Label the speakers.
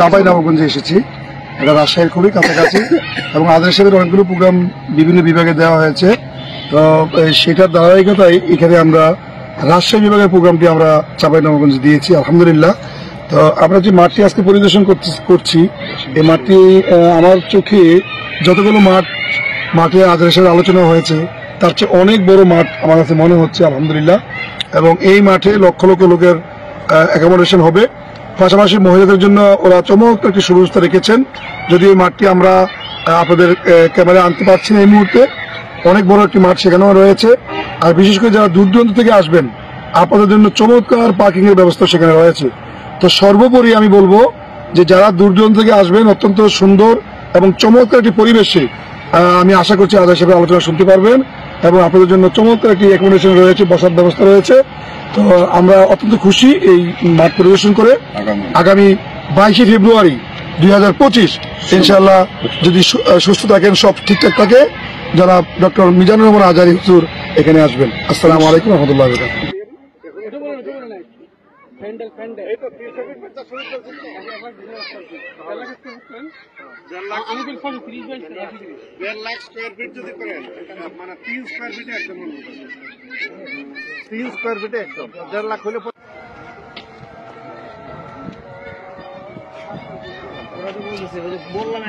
Speaker 1: চাঁপাইনবাবগঞ্জে এসেছি, এটা রাজশাহীর খুবই কাছাকাছি এবং আদর্শ সাহেবের অনেকগুলো প্রোগ্রাম বিভিন্ন বিভাগে দেওয়া হয়েছে। তো সেটার ধারাবাহিকতায় এখানে আমরা রাজশাহী বিভাগের প্রোগ্রামটি আমরা চাঁপাইনবাবগঞ্জে দিয়েছি আলহামদুলিল্লাহ। তো আমরা যে মাঠটি আজকে পরিদর্শন করছি, এই মাঠটি আমার চোখে যতগুলো মাঠে আদর্শ সাহেবের আলোচনা হয়েছে তার চেয়ে অনেক বড় মাঠ আমার কাছে মনে হচ্ছে আলহামদুলিল্লাহ। এবং এই মাঠে লক্ষ লক্ষ লোকের অ্যাকোমোডেশন হবে, পাশাপাশি মহিলাদের জন্য ওরা চমৎকার একটি সুব্যবস্থা রেখেছেন। যদি এই মাঠটি আমরা আপনাদের ক্যামেরা আনতে পারছি না এই মুহূর্তে, অনেক বড় একটি মাঠ সেখানেও রয়েছে। আর বিশেষ করে যারা দূর দূরান্ত থেকে আসবেন আপনাদের জন্য চমৎকার পার্কিং এর ব্যবস্থা সেখানে রয়েছে। তো সর্বোপরি আমি বলবো যে যারা দূর দূরান্ত থেকে আসবেন অত্যন্ত সুন্দর এবং চমৎকার একটি পরিবেশে আমি আশা করছি আদর্শ সাহেবের আলোচনা শুনতে পারবেন এবং আপনাদের জন্য চমৎকার একটি অ্যাকোমোডেশন রয়েছে, বসার ব্যবস্থা রয়েছে। তো আমরা অত্যন্ত খুশি এই মাঠ পরিদর্শন করে। আগামী 22শে ফেব্রুয়ারি 2025 ইনশাআল্লাহ যদি সুস্থ থাকেন, সব ঠিকঠাক থাকে, যারা ডক্টর মিজানুর রহমান আজহারী হুজুর এখানে আসবেন। আসসালামু আলাইকুম রহমতুল্লাহ।
Speaker 2: বললাম